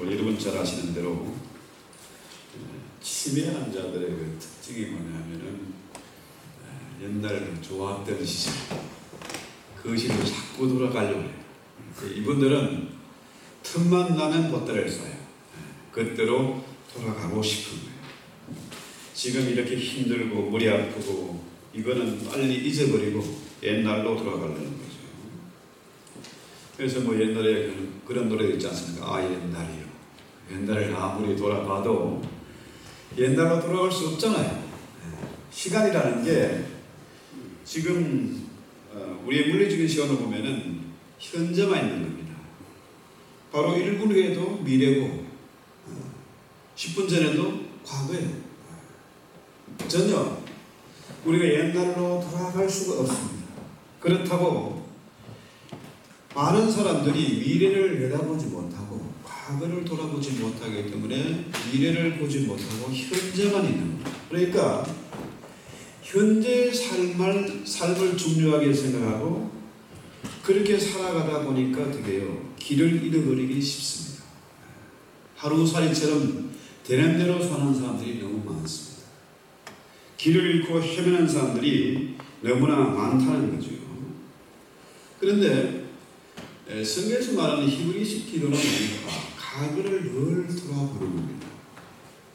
여러분 잘 아시는 대로 치매 환자들의 그 특징이 뭐냐면은 옛날 좋았던 시절 그 시로 자꾸 돌아가려고 해요. 이분들은 틈만 나면 보따리를 쏴요. 그때로 돌아가고 싶은 거예요. 지금 이렇게 힘들고 머리 아프고 이거는 빨리 잊어버리고 옛날로 돌아가려는 거죠. 그래서 뭐 옛날에 그런 노래 있지 않습니까? 아, 옛날이요. 옛날을 아무리 돌아봐도 옛날로 돌아갈 수 없잖아요. 시간이라는 게 지금 우리의 물리적인 시간을 보면은 현재만 있는 겁니다. 바로 1분 후에도 미래고 10분 전에도 과거예요. 전혀 우리가 옛날로 돌아갈 수가 없습니다. 그렇다고 많은 사람들이 미래를 내다보지 못하고 과거를 돌아보지 못하기 때문에 미래를 보지 못하고 현재만 있는 거예요. 그러니까 현재의 삶을 중요하게 생각하고 그렇게 살아가다 보니까 어떻게 해요? 길을 잃어버리기 쉽습니다. 하루살이처럼 되는 대로 사는 사람들이 너무 많습니다. 길을 잃고 헤매는 사람들이 너무나 많다는 거죠. 그런데 성경에서 말하는 히브리식 기도는 뭡니까? 과거를 늘 돌아보는 겁니다.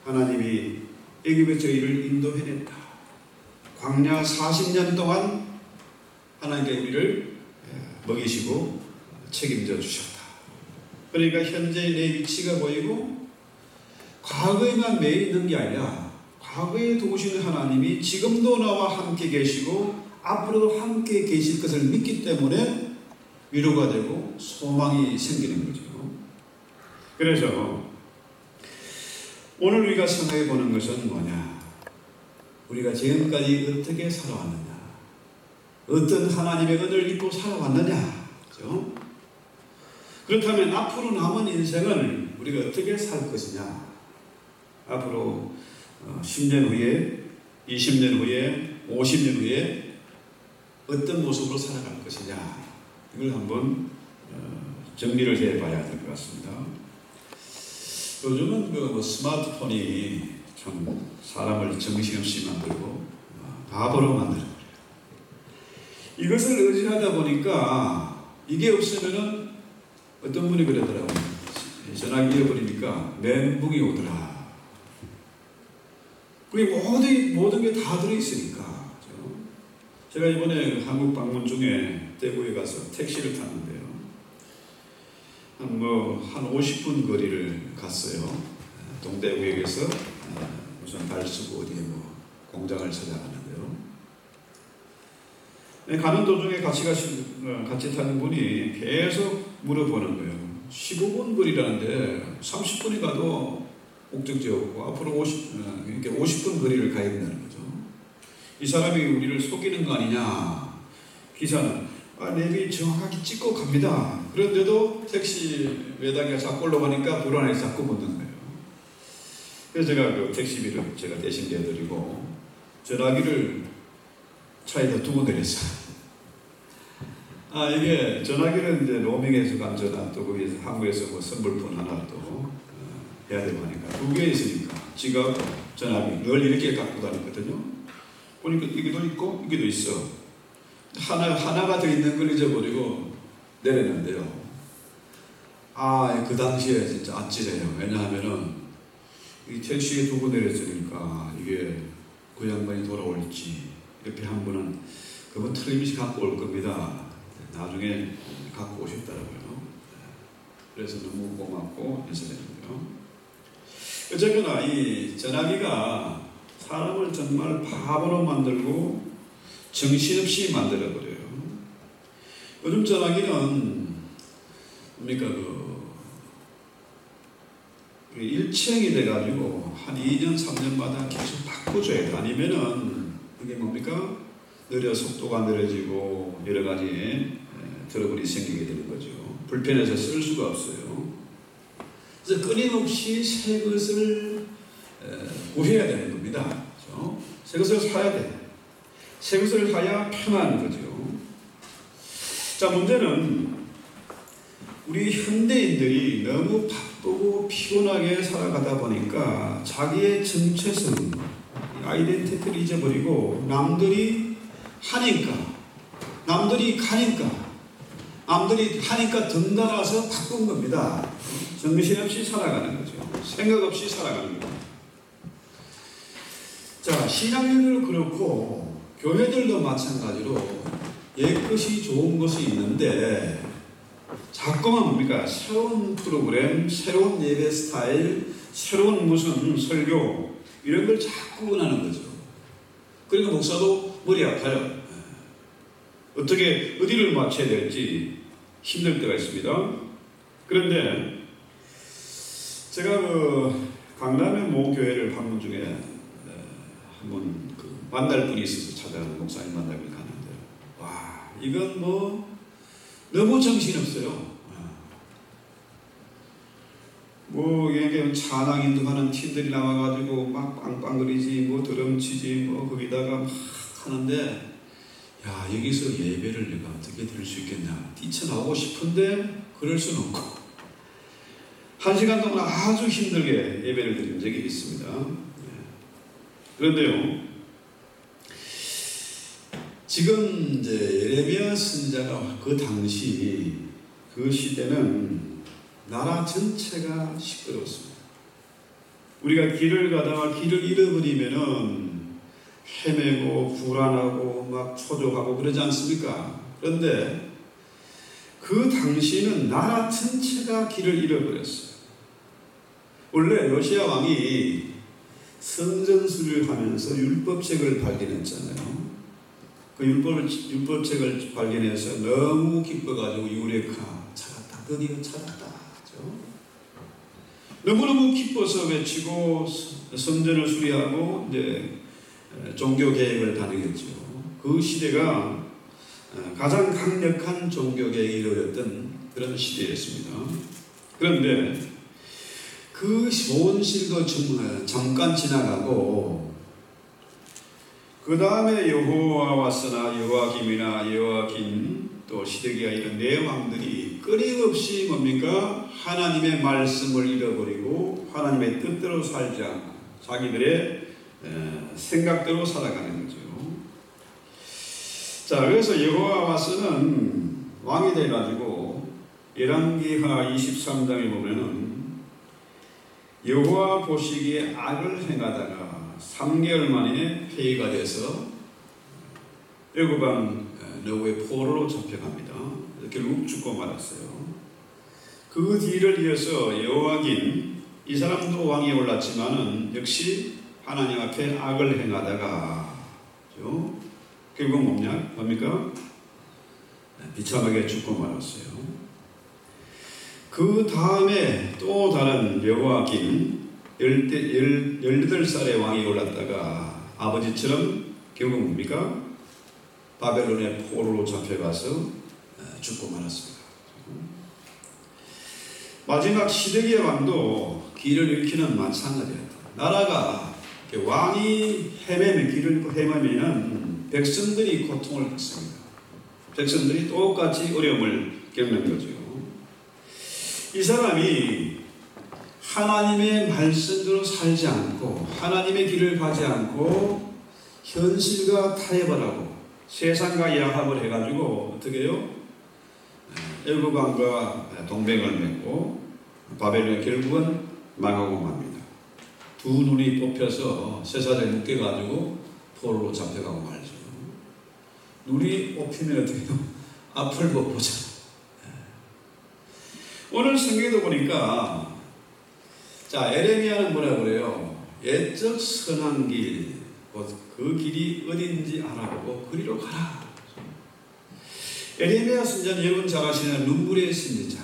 하나님이 애굽의 저희를 인도해냈다. 광야 40년 동안 하나님께 우리를 먹이시고 책임져 주셨다. 그러니까 현재의 내 위치가 보이고 과거에만 매여 있는 게 아니라 과거에 도우시는 하나님이 지금도 나와 함께 계시고 앞으로도 함께 계실 것을 믿기 때문에 위로가 되고 소망이 생기는 거죠. 그래서 오늘 우리가 생각해 보는 것은 뭐냐? 우리가 지금까지 어떻게 살아왔느냐? 어떤 하나님의 은혜를 입고 살아왔느냐? 그렇죠? 그렇다면 앞으로 남은 인생을 우리가 어떻게 살 것이냐? 앞으로 10년 후에, 20년 후에, 50년 후에 어떤 모습으로 살아갈 것이냐? 이걸 한번 정리를 해봐야 될 것 같습니다. 요즘은 그 스마트폰이 참 사람을 정신없이 만들고 바보로 만들어버려요. 이것을 의지하다 보니까 이게 없으면은 어떤 분이 그러더라고요. 전화기 잃어버리니까 멘붕이 오더라. 그게 모든 게 다 들어있으니까. 제가 이번에 한국 방문 중에 대구에 가서 택시를 탔는데요. 한 50분 거리를 갔어요. 동대구역에서 무슨 달수구 어디에 공장을 찾아가는데요. 가는 도중에 같이 타는 분이 계속 물어보는 거예요. 15분 거리라는데 30분이 가도 목적지 없고 앞으로 50분 거리를 가야 된다는 거죠. 이 사람이 우리를 속이는 거 아니냐. 기사는 내비 정확하게 찍고 갑니다. 그런데도 택시 매당이가 자꾸 올라가니까 불안해서 자꾸 묻는 거예요. 그래서 제가 그 택시비를 제가 대신 내드리고 전화기를 차에다 두고 내렸어요. 이게 전화기는 이제 로밍에서 간 전화 또 거기에서 한국에서 선물폰 하나 또 해야 되고 하니까 두 개 있으니까 지갑, 전화기 늘 이렇게 갖고 다녔거든요. 보니까 이게도 있고 이게도 있어. 하나가 더 있는 걸 잊어버리고 내렸는데요. 그 당시에 진짜 아찔해요. 왜냐하면은 이 택시에 두고 내렸으니까 이게 그 양반이 돌아올지 옆에 한 분은 그분 틀림없이 갖고 올 겁니다. 나중에 갖고 오셨더라고요. 그래서 너무 고맙고 인사드리고요. 어쨌거나 이 전화기가 사람을 정말 바보로 만들고 정신없이 만들어버려요. 요즘 전화기는 뭡니까 일체형이 돼가지고 한 2년, 3년마다 계속 바꿔줘야 돼. 아니면은 이게 뭡니까? 속도가 느려지고 여러 가지 트러블이 생기게 되는 거죠. 불편해서 쓸 수가 없어요. 그래서 끊임없이 새 것을 구해야 되는 겁니다. 그렇죠? 새 것을 사야 돼. 새 것을 사야 편한 거죠. 자, 문제는 우리 현대인들이 너무 바쁘고 피곤하게 살아가다 보니까 자기의 정체성, 아이덴티티를 잊어버리고 남들이 하니까, 남들이 가니까, 남들이 하니까 덩달아서 바쁜 겁니다. 정신없이 살아가는 거죠. 생각 없이 살아가는 거죠. 자, 신앙인들도 그렇고 교회들도 마찬가지로 옛것이 좋은 것이 있는데 자꾸만 뭡니까? 새로운 프로그램, 새로운 예배 스타일, 새로운 무슨 설교 이런 걸 자꾸 원하는 거죠. 그러니까 목사도 머리 아파요. 어떻게 어디를 맞춰야 될지 힘들 때가 있습니다. 그런데 제가 강남의 모 교회를 방문 중에 한번 만날 분이 있어서 찾아가는 목사님 만나러 가는데 와 이건 너무 정신없어요. 이게 찬양 인도하는 팀들이 나와가지고 막 빵빵거리지 드럼 치지 거기다가 막 하는데 야 여기서 예배를 내가 어떻게 드릴 수 있겠냐 뛰쳐나오고 싶은데 그럴 수는 없고 1시간 동안 아주 힘들게 예배를 드린 적이 있습니다. 그런데요 지금 이제 예레미야 선지자가 그 당시 그 시대는 나라 전체가 시끄러웠습니다. 우리가 길을 가다가 길을 잃어버리면은 헤매고 불안하고 막 초조하고 그러지 않습니까? 그런데 그 당시는 나라 전체가 길을 잃어버렸어요. 원래 요시야 왕이 성전수를 하면서 율법책을 발견했잖아요. 그 율법책을 발견해서 너무 기뻐가지고 유레카 찾았다, 드디어 찾았다. 그렇죠? 너무너무 기뻐서 외치고 성전을 수리하고 이제 종교 개혁을 단행했죠. 그 시대가 가장 강력한 종교 개혁이 이루어졌던 그런 시대였습니다. 그런데 그 좋은 시대도 잠깐 지나가고 그 다음에 여호와스나 여호와김이나 여호와긴 또 시드기야 이런 네 왕들이 끊임없이 뭡니까? 하나님의 말씀을 잃어버리고 하나님의 뜻대로 살지 않고 자기들의 생각대로 살아가는 거죠. 자, 그래서 여호와스는 왕이 돼가지고 열왕기하 23장에 보면은 여호와 보시기에 악을 행하다가 3개월 만에 폐위가 돼서 애굽왕 느고의 포로로 잡혀갑니다. 결국 죽고 말았어요. 그 뒤를 이어서 여호와긴 이 사람도 왕이 올랐지만은 역시 하나님 앞에 악을 행하다가 결국 뭡니까? 비참하게 죽고 말았어요. 그 다음에 또 다른 여호와긴 18살의 왕이 올랐다가 아버지처럼 결국 뭡니까? 바벨론의 포로로 잡혀가서 죽고 말았습니다. 마지막 시드기야 왕도 길을 잃기는 마찬가지였다. 나라가 왕이 길을 잃고 헤매면 백성들이 고통을 겪습니다. 백성들이 똑같이 어려움을 겪는 거죠. 이 사람이 하나님의 말씀대로 살지 않고 하나님의 길을 가지 않고 현실과 타협을 하고 세상과 야합을 해가지고 어떻게 해요? 애굽 왕과 동맹을 맺고 바벨론이 결국은 망하고 맙니다. 두 눈이 뽑혀서 쇠사슬에 묶여가지고 포로로 잡혀가고 말죠. 눈이 뽑히면 어떻게 해요? 앞을 못 보잖아요. 오늘 성경에도 보니까 자 예레미야는 뭐라 그래요? 옛적 선한 길, 그 길이 어딘지 알아보고 그리로 가라. 예레미야 선지자는 여러분 잘 아시는 눈물의 선지자.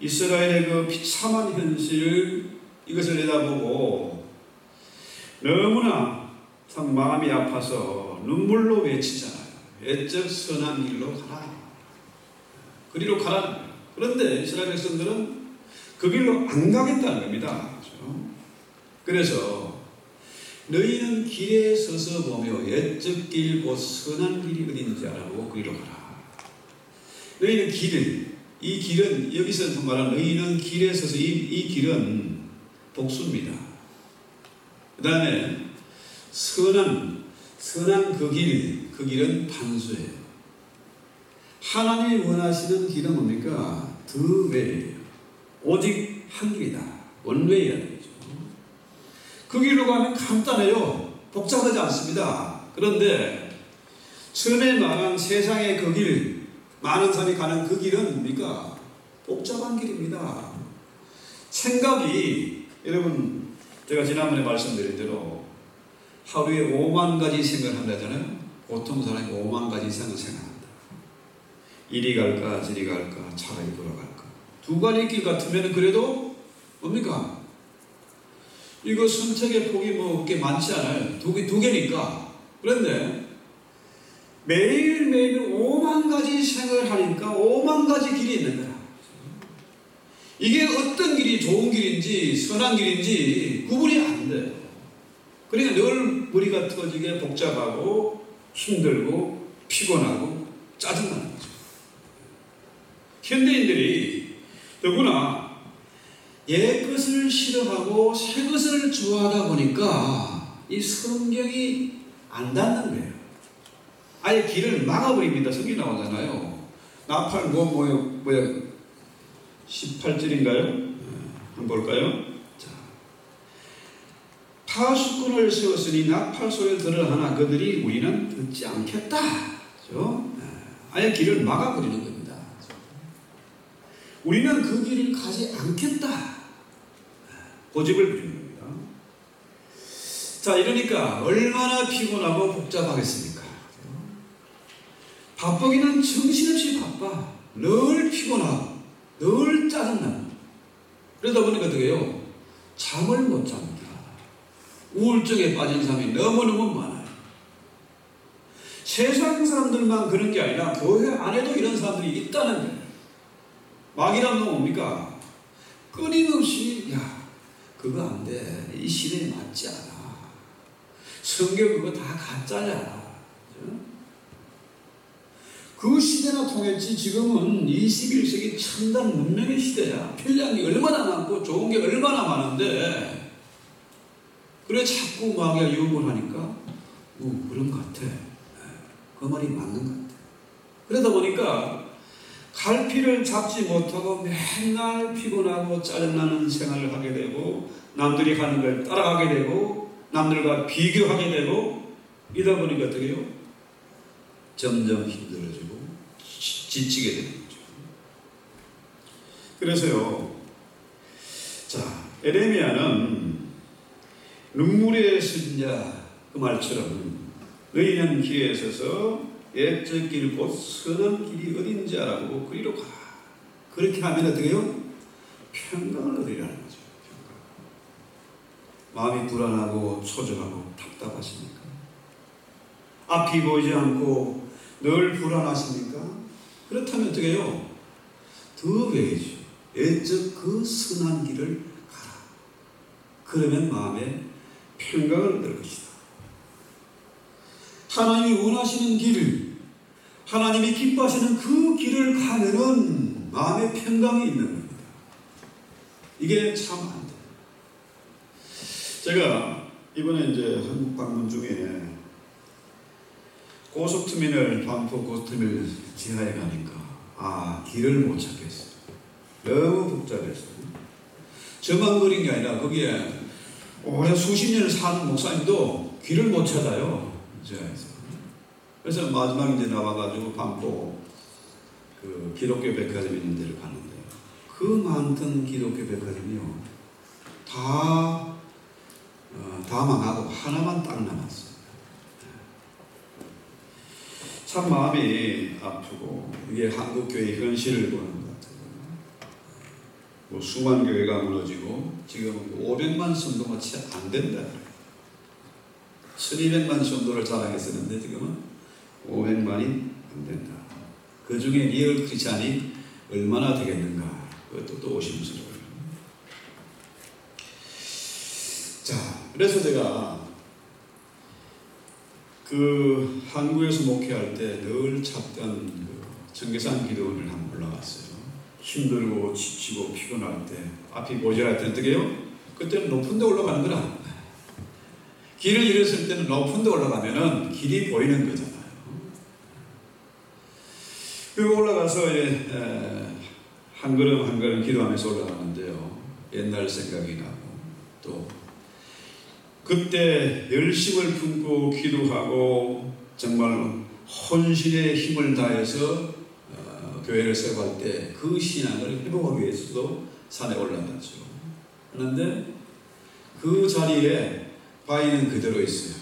이스라엘의 그 비참한 현실 이것을 내다보고 너무나 참 마음이 아파서 눈물로 외치잖아요. 옛적 선한 길로 가라. 그리로 가라. 그런데 이스라엘 백성들은 그 길로 안 가겠다는 겁니다. 그래서 너희는 길에 서서 보며 옛적 길 곧 선한 길이 어딘지 알아보고 그리로 가라. 너희는 길을 이 길은 여기서 말하는 너희는 길에 서서 이 길은 복수입니다. 그 다음에 선한 그 길은 단수예요. 하나님이 원하시는 길은 뭡니까? The way예요. 오직 한 길이다. 원웨이야 되죠. 그 길로 가면 간단해요. 복잡하지 않습니다. 그런데 처음에 말한 세상의 그 길, 많은 사람이 가는 그 길은 뭡니까? 복잡한 길입니다. 생각이, 여러분 제가 지난번에 말씀드린 대로 하루에 5만 가지 생각을 한다잖아요. 보통 사람이 5만 가지 이상을 생각한다. 이리 갈까 저리 갈까 차라리 돌아갈까. 두 가지 길 같으면 그래도 뭡니까? 이거 선택의 폭이 뭐 그렇게 많지 않아요. 두 개니까. 그런데 매일매일 5만 가지 생각을 하니까 5만 가지 길이 있는 거야. 이게 어떤 길이 좋은 길인지 선한 길인지 구분이 안 돼요. 그러니까 늘 머리가 터지게 복잡하고 힘들고 피곤하고 짜증나는 거죠. 현대인들이 더구나 옛 것을 싫어하고 새 것을 좋아하다 보니까 이 성경이 안 닿는 거예요. 아예 길을 막아버립니다. 성경이 나오잖아요. 나팔 18절인가요? 한번 볼까요? 자, 파수꾼을 세웠으니 나팔 소리를 들으라 하나 그들이 우리는 듣지 않겠다. 그렇죠? 아예 길을 막아버리는 겁니다. 우리는 그 길을 가지 않겠다. 고집을 부리는 겁니다. 자, 이러니까 얼마나 피곤하고 복잡하겠습니까? 바쁘기는 정신없이 바빠. 늘 피곤하고 늘 짜증나고. 그러다 보니까 어떻게 해요? 잠을 못 잡니다. 우울증에 빠진 사람이 너무너무 많아요. 세상 사람들만 그런 게 아니라 교회 안에도 이런 사람들이 있다는 거예요. 마귀란 놈 뭡니까? 끊임없이 야 그거 안 돼. 이 시대에 맞지 않아. 성경 그거 다 가짜야. 그 시대나 통했지 지금은 21세기 첨단 문명의 시대야. 편리한 게 얼마나 많고 좋은 게 얼마나 많은데 그래 자꾸 마귀가 유혹을 하니까 그런 것 같아. 그 말이 맞는 것 같아. 그러다 보니까 갈피를 잡지 못하고 맨날 피곤하고 짜증나는 생활을 하게 되고 남들이 하는 걸 따라가게 되고 남들과 비교하게 되고 이러다 보니까 어떻게 해요? 점점 힘들어지고 지치게 되는 거죠. 그래서요. 자, 에레미야는 눈물의 선자 그 말처럼 너희는 길에 서서 옛적 길 곧 선한 길이 어딘지 알아보고 그리로 가라. 그렇게 하면 어떻게 해요? 평강을 얻으리라는 거죠. 평강. 마음이 불안하고 초조하고 답답하십니까? 앞이 보이지 않고 늘 불안하십니까? 그렇다면 어떻게 해요? 더 외죠. 옛적 그 선한 길을 가라. 그러면 마음에 평강을 얻을 것이다. 하나님이 원하시는 길, 하나님이 기뻐하시는 그 길을 가면은 마음에 평강이 있는 겁니다. 이게 참 안 돼요. 제가 이번에 이제 한국 방문 중에 고속터미널, 반포 고속터미널 지하에 가니까 길을 못 찾겠어요. 너무 복잡했어요. 저만 그린 게 아니라 거기에 오래 수십 년을 사는 목사님도 길을 못 찾아요. 지하에서. 그래서 마지막에 이제 나와가지고 반포 그 기독교 백화점 있는 데를 갔는데 그 많던 기독교 백화점이요 다 망하고 하나만 딱 남았어요. 참 마음이 아프고 이게 한국교회 현실을 보는 것 같아요. 뭐 수만 교회가 무너지고 지금은 500만 성도가 채 안 된다. 1200만 성도를 자랑했었는데 지금은 500만이 안 된다. 그 중에 리얼 크리스찬이 얼마나 되겠는가. 그것도 또 오심스러워요. 자, 그래서 제가 그 한국에서 목회할 때 늘 찾던 그 청계산 기도원을 한번 올라갔어요. 힘들고 지치고 피곤할 때, 앞이 모자랄 때 어떻게 해요? 그때는 높은 데 올라가는 거라. 길을 잃었을 때는 높은 데 올라가면은 길이 보이는 거잖아요. 그리고 올라가서 한 걸음 한 걸음 기도하면서 올라가는데요. 옛날 생각이 나고, 또 그때 열심을 품고 기도하고 정말 혼신의 힘을 다해서 교회를 세워갈 때 그 신앙을 회복하기 위해서도 산에 올라갔죠. 그런데 그 자리에 바위는 그대로 있어요.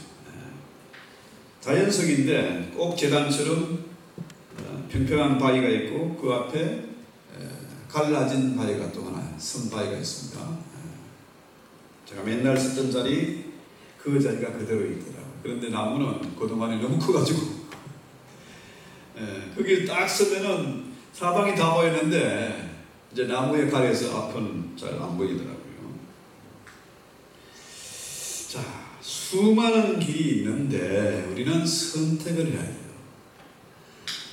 자연석인데 꼭 계단처럼 평평한 바위가 있고 그 앞에 갈라진 바위가 또 하나 선바위가 있습니다. 제가 맨날 썼던 자리, 그 자리가 그대로 있더라고요. 그런데 나무는 그동안에 너무 커가지고 거기 딱 서면은 사방이 다 보이는데 이제 나무에 가려서 앞은 잘 안 보이더라고요. 자, 수많은 길이 있는데 우리는 선택을 해야 돼요.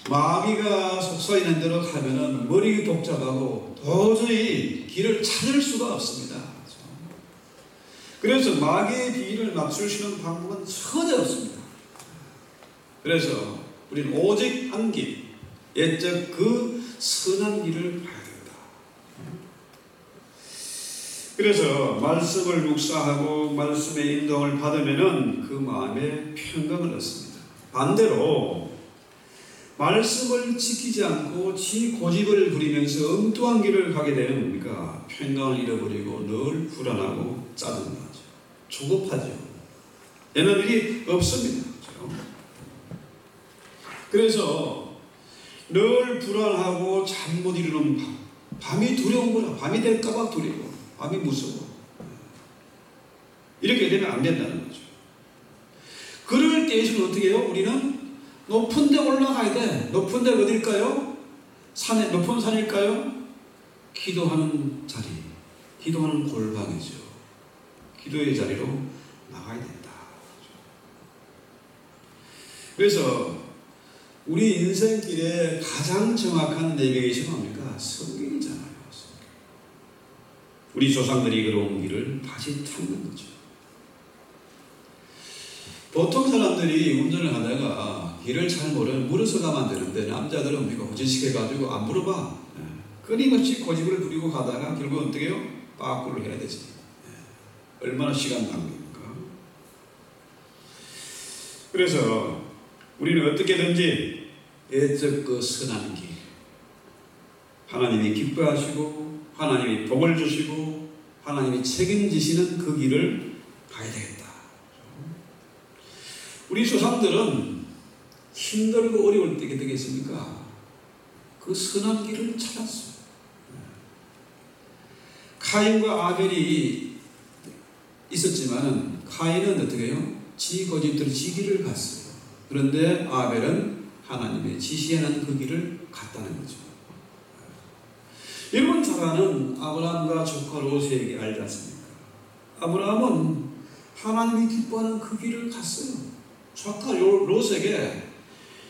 마귀가 속삭이는 대로 가면은 머리 복잡하고 도저히 길을 찾을 수가 없습니다. 그래서 마귀의 비위를 맞출 방법은 전혀 없습니다. 그래서 우리는 오직 한 길, 옛적 그 선한 길을 가야 된다. 그래서 말씀을 묵상하고 말씀의 인도를 받으면은 그 마음에 평강을 얻습니다. 반대로 말씀을 지키지 않고 지 고집을 부리면서 엉뚱한 길을 가게 되는 뭡니까? 평강을 잃어버리고 늘 불안하고 짜증나죠. 조급하죠. 에너지 없습니다. 그래서 늘 불안하고 잠 못 이루는 밤이 두려운 거라. 밤이 될까봐 두려워. 밤이 무서워. 이렇게 되면 안 된다는 거죠. 그럴 때에서는 어떻게 해요? 우리는 높은 데 올라가야 돼. 높은 데가 어딜까요? 산에, 높은 산일까요? 기도하는 자리, 기도하는 골방이죠. 기도의 자리로 나가야 된다. 그래서 우리 인생길에 가장 정확한 내비게이션은 뭡니까? 성경이잖아요. 우리 조상들이 걸어온 길을 다시 찾는 거죠. 보통 사람들이 운전을 하다가 길을 잘 모르면 물어서 가면 되는데 남자들은 우리가 호진시켜가지고 안 물어봐. 끊임없이 고집을 부리고 가다가 결국 어떻게 해요? 빠꾸를 해야 되지. 얼마나 시간 낭비입니까? 그래서 우리는 어떻게든지 옛적 그 선한 길, 하나님이 기뻐하시고 하나님이 복을 주시고 하나님이 책임지시는 그 길을 가야 되겠다. 우리 조상들은 힘들고 어려울 때 어떻게 했습니까? 그 선한 길을 찾았어요. 카인과 아벨이 있었지만은 카인은 어떻게 해요? 지 고집대로 지 길을 갔어요. 그런데 아벨은 하나님의 지시하는 그 길을 갔다는 거죠. 여러분 잘 아는 아브라함과 조카 롯의 얘기 알지 않습니까? 아브라함은 하나님이 기뻐하는 그 길을 갔어요. 조카 롯에게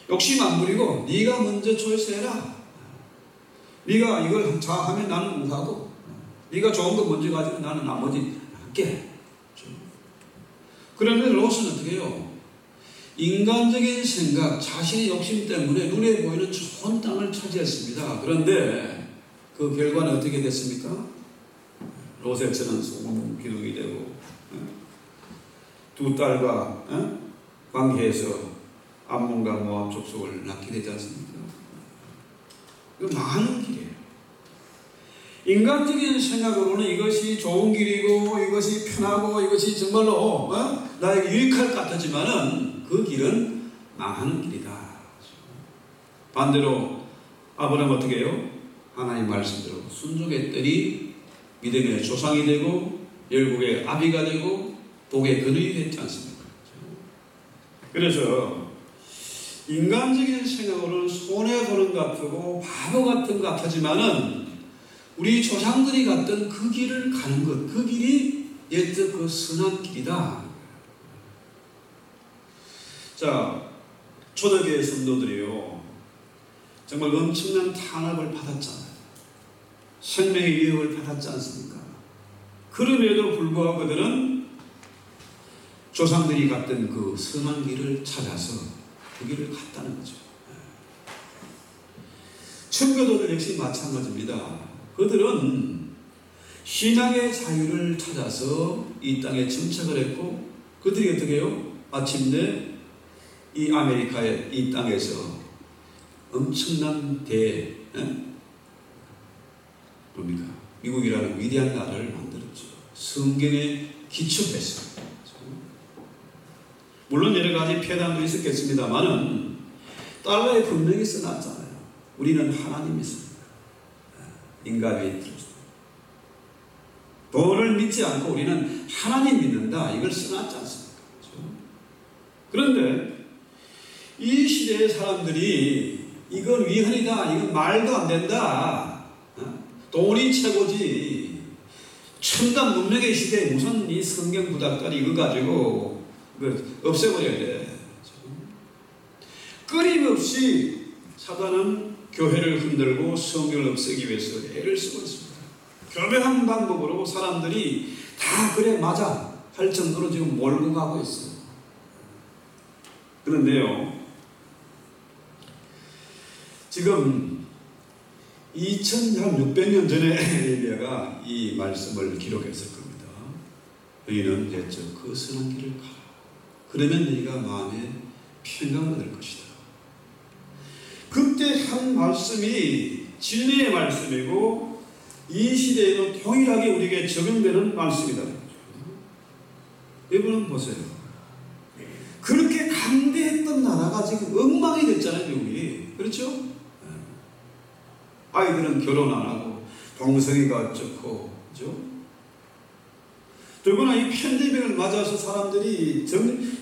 욕심 안 부리고 네가 먼저 조회해라. 네가 이걸 하면 나는 못하고 네가 좋은 거 먼저 가지고 나는 나머지 할게. 그런데 롯은 어떻게 해요? 인간적인 생각, 자신의 욕심 때문에 눈에 보이는 좋은 땅을 차지했습니다. 그런데 그 결과는 어떻게 됐습니까? 롯의 처는 소금 기둥이 되고 두 딸과 관계해서 암몬과 모압 족속을 낳게 되지 않습니까? 이거 망하는 길이에요. 인간적인 생각으로는 이것이 좋은 길이고 이것이 편하고 이것이 정말로 나에게 유익할 것 같았지만은 그 길은 망하는 길이다. 반대로 아브라함은 어떻게 해요? 하나님 말씀대로 순종했더니 믿음의 조상이 되고 열국의 아비가 되고 복의 근원이 됐지 않습니까? 그래서 인간적인 생각으로는 손해보는 것 같고 바보 같은 것 같지만은 우리 조상들이 갔던 그 길을 가는 것, 그 길이 옛적 그 선한 길이다. 자, 초대교회 성도들이요 정말 엄청난 탄압을 받았잖아요. 생명의 위협을 받았지 않습니까? 그럼에도 불구하고 그들은 조상들이 갔던 그 선한 길을 찾아서 그 길을 갔다는 거죠. 청교도들 역시 마찬가지입니다. 그들은 신앙의 자유를 찾아서 이 땅에 정착을 했고, 그들이 어떻게 해요? 마침내 이 아메리카의 이 땅에서 엄청난 뭡니까? 미국이라는 위대한 나라를 만들었죠. 성경에 기초해서. 물론 여러 가지 폐단도 있었겠습니다만은 달러에 분명히 써놨잖아요. 우리는 하나님 믿습니다. 인간이 들었어요. 돈을 믿지 않고 우리는 하나님 믿는다. 이걸 써놨지 않습니까? 그렇죠? 그런데 이 시대의 사람들이 이건 위헌이다. 이건 말도 안 된다. 돈이 최고지. 첨단 문명의 시대에 무슨 이 성경 구닥다리 이거 가지고 없애버려야 돼. 끊임없이 사단은 교회를 흔들고 성경을 없애기 위해서 애를 쓰고 있습니다. 교묘한 방법으로 사람들이 다 그래 맞아 할 정도로 지금 몰고 가고 있어요. 그런데요, 지금 2600년 전에 에레미야가 이 말씀을 기록했을 겁니다. 너희는 내적 그 선한 길을 가라. 그러면 너희가 마음에 평강을 얻을 것이다. 그때 한 말씀이 진리의 말씀이고 이 시대에도 동일하게 우리에게 적용되는 말씀이다. 여러분 보세요. 그렇게 강대했던 나라가 지금 엉망이 됐잖아요, 미국이. 그렇죠? 아이들은 결혼 안 하고 동성애가 어쩌고, 그죠? 더구나 이 팬데믹을 맞아서 사람들이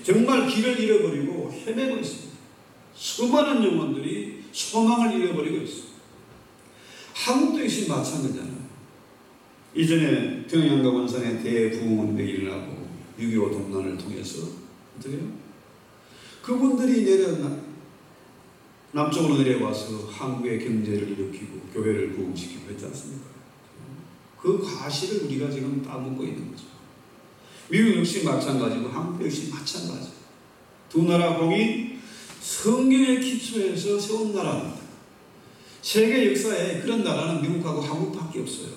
정말 길을 잃어버리고 헤매고 있습니다. 수많은 영혼들이 소망을 잃어버리고 있습니다. 한국도 역시 마찬가지잖아요. 이전에 평양과 원산에 대부흥운동이 일어나고 6.25 동란을 통해서 어떻게 해요? 그분들이 남쪽으로 내려와서 한국의 경제를 일으키고 교회를 부흥시키고 했지 않습니까? 그 과실을 우리가 지금 따먹고 있는 거죠. 미국 역시 마찬가지고 한국 역시 마찬가지. 두 나라 공이 성경의 기초에서 세운 나라입니다. 세계 역사에 그런 나라는 미국하고 한국밖에 없어요.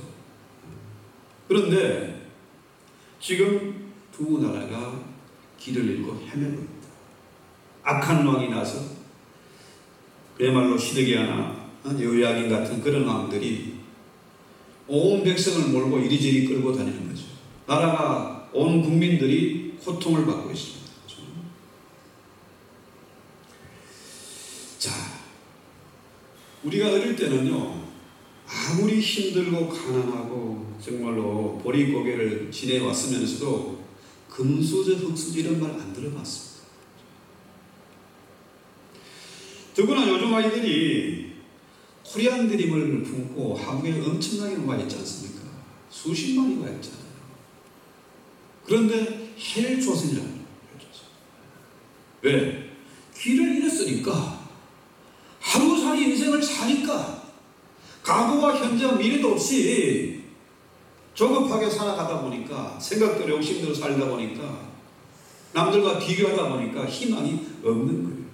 그런데 지금 두 나라가 길을 잃고 헤매고 있다. 악한 왕이 나서 그야말로 시드기야나 여호야긴 같은 그런 왕들이 온 백성을 몰고 이리저리 끌고 다니는 거죠. 나라가 온 국민들이 고통을 받고 있습니다. 자, 우리가 어릴 때는요, 아무리 힘들고 가난하고 정말로 보릿고개를 지내왔으면서도 금수저 흙수저 이런 말 안 들어봤습니다. 더구나 요즘 아이들이 코리안 드림을 품고 한국에 엄청나게 와 있지 않습니까? 수십만이 와 있잖아요. 그런데 헬조선이라는 거예요. 왜? 길을 잃었으니까, 하루살이 인생을 사니까, 과거와 현재와 미래도 없이 조급하게 살아가다 보니까, 생각대로 욕심대로 살다 보니까, 남들과 비교하다 보니까 희망이 없는 거예요.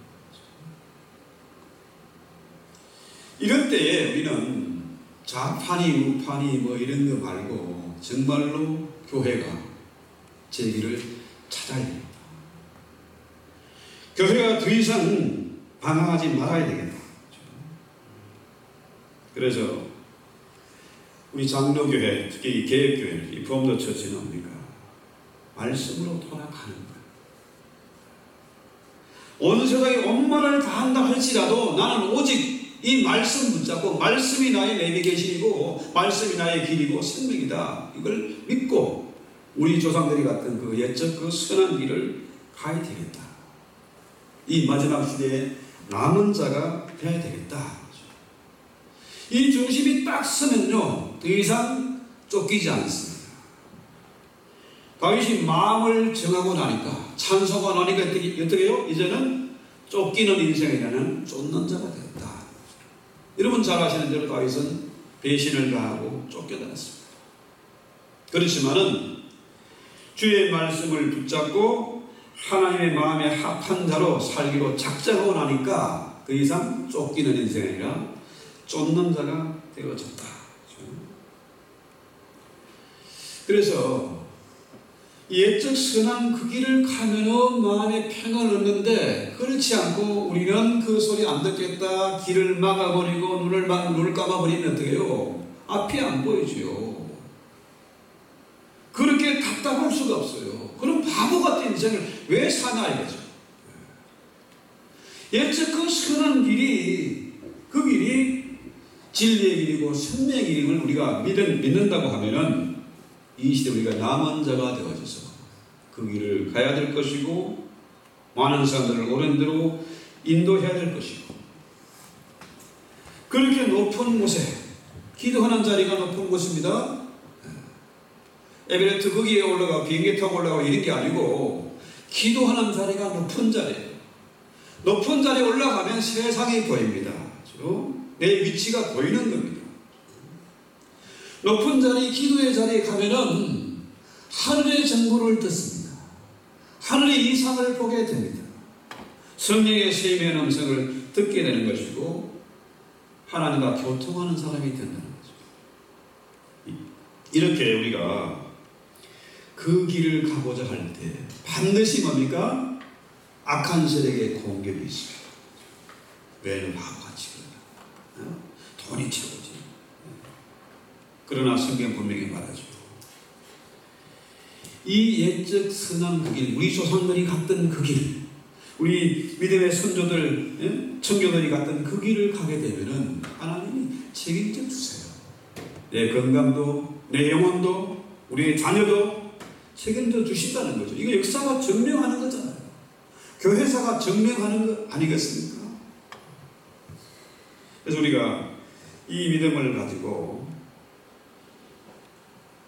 이럴 때에 우리는 좌파니 우파니 뭐 이런 거 말고 정말로 교회가 제 길을 찾아야 됩니다. 교회가 더 이상 방황하지 말아야 되겠다. 그래서 우리 장로교회, 특히 개혁교회, 이 범도 처치는 뭡니까? 말씀으로 돌아가는 거예요. 온 세상에 온만을 다한다 할지라도 나는 오직 이 말씀 붙잡고 말씀이 나의 내비게이션이고 말씀이 나의 길이고 생명이다. 이걸 믿고 우리 조상들이 갔던 그 옛적 그 선한 길을 가야 되겠다. 이 마지막 시대에 남은 자가 돼야 되겠다. 이 중심이 딱 서면요, 더 이상 쫓기지 않습니다. 다윗이 마음을 정하고 나니까, 찬송하고 나니까 어떻게 해요? 이제는 쫓기는 인생이라는 쫓는 자가 되었다. 여러분 잘 아시는 대로 다윗은 배신을 가하고 쫓겨다녔습니다. 그렇지만은 주의 말씀을 붙잡고 하나님의 마음에 합한 자로 살기로 작정하고 나니까 그 이상 쫓기는 인생이 아니라 쫓는 자가 되어졌다. 그래서 옛적 선한 그 길을 가면은 마음에 평안을 얻는데, 그렇지 않고 우리는 그 소리 안 듣겠다, 길을 막아버리고 눈을 감아버리면 어떻게 해요? 앞이 안 보이지요. 그렇게 답답할 수가 없어요. 그럼 바보 같은 인생을 왜 사나 이거죠. 옛적 그 선한 길이, 그 길이 진리의 길이고 생명의 길임을 우리가 믿는다고 하면은 이 시대 우리가 남은 자가 되어져서 그 길을 가야 될 것이고, 많은 사람들을 옳은 대로 인도해야 될 것이고, 그렇게 높은 곳에 기도하는 자리가 높은 곳입니다. 에베레스트 거기에 올라가 비행기 타고 올라가고 이런 게 아니고, 기도하는 자리가 높은 자리예요. 높은 자리에 올라가면 세상이 보입니다. 내 위치가 보이는 겁니다. 높은 자리, 기도의 자리에 가면은 하늘의 정보를 듣습니다. 하늘의 이상을 보게 됩니다. 성령의 세미한 음성을 듣게 되는 것이고, 하나님과 교통하는 사람이 된다는 거죠. 이렇게 우리가 그 길을 가고자 할 때 반드시 뭡니까? 악한 세력의 공격이 있어요. 왜는 바보같이 그러나? 돈이 최고지. 그러나 성경 분명히 말하죠. 이 옛적 선한 그 길, 우리 조상들이 갔던 그 길, 우리 믿음의 선조들, 청교들이 갔던 그 길을 가게 되면은 하나님이 책임져 주세요. 내 건강도, 내 영혼도, 우리의 자녀도 책임져 주신다는 거죠. 이거 역사가 증명하는 거잖아요. 교회사가 증명하는 거 아니겠습니까? 그래서 우리가 이 믿음을 가지고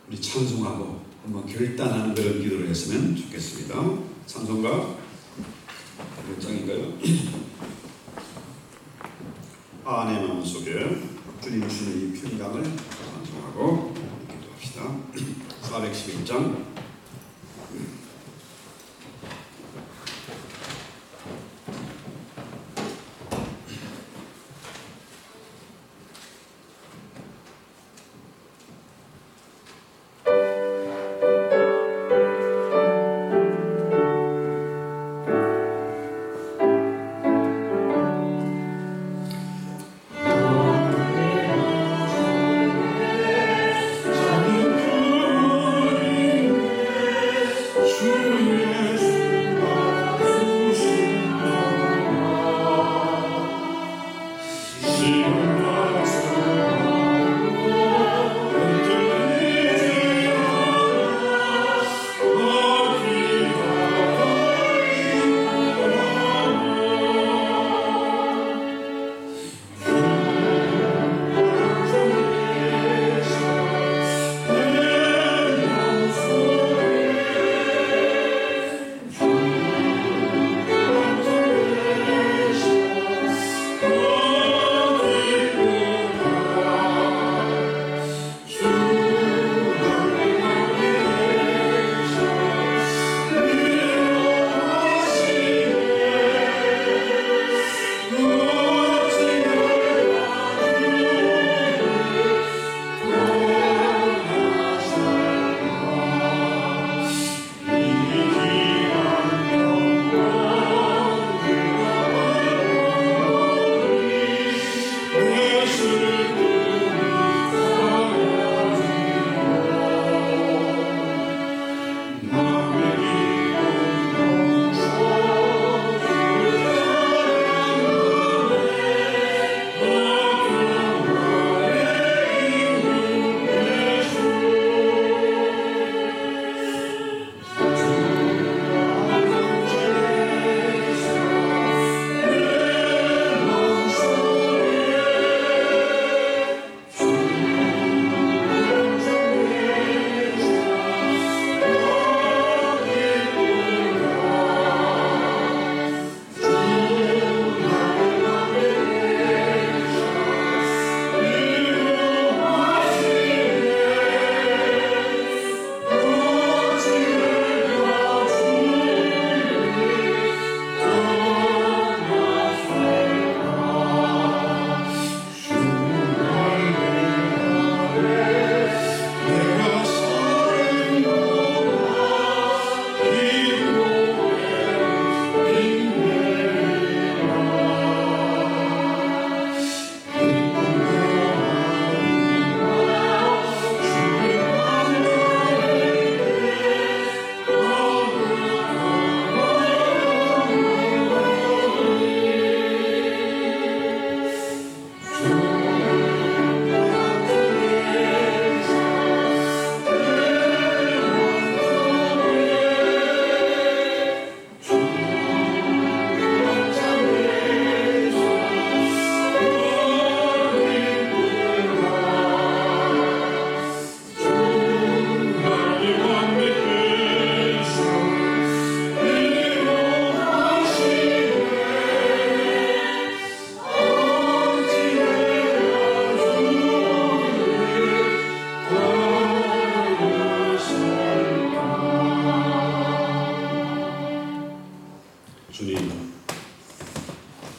우리 찬송하고 한번 결단하는 그런 기도를 했으면 좋겠습니다. 찬송가 몇 장인가요? 내 마음속에 주님 주시는 이 평강을 찬송하고 기도합시다. 411장.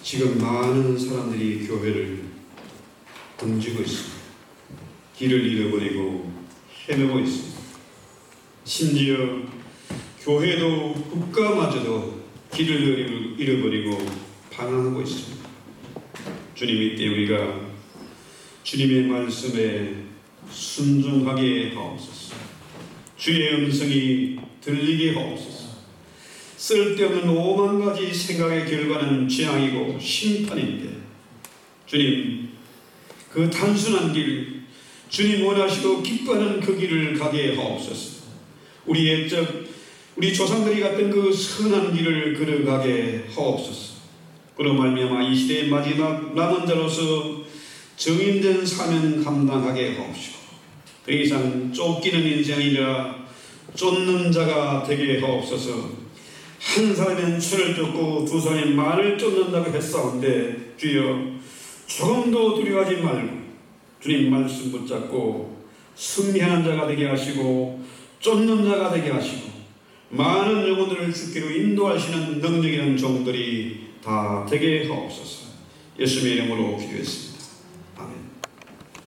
지금 많은 사람들이 교회를 등지고 있습니다. 길을 잃어버리고 헤매고 있습니다. 심지어 교회도 국가마저도 길을 잃어버리고 방황하고 있습니다. 주님, 이때 우리가 주님의 말씀에 순종하게 하옵소서. 주의 음성이 들리게 하옵소서. 쓸데없는 5만 가지 생각의 결과는 재앙이고 심판인데, 주님, 그 단순한 길, 주님 원하시고 기뻐하는 그 길을 가게 하옵소서. 우리 조상들이 갔던 그 선한 길을 걸어가게 하옵소서. 그로 말미암아 이 시대의 마지막 남은 자로서 정인된 사명 감당하게 하옵시고, 더 이상 쫓기는 인생이 아니라 쫓는 자가 되게 하옵소서. 한 사람은 철을 쫓고 두 사람은 말을 쫓는다고 했사온데, 주여 조금도 두려워하지 말고 주님 말씀 붙잡고 승리하는 자가 되게 하시고 쫓는 자가 되게 하시고 많은 영혼들을 주께로 인도하시는 능력 있는 종들이 다 되게 하옵소서. 예수님의 이름으로 기도했습니다.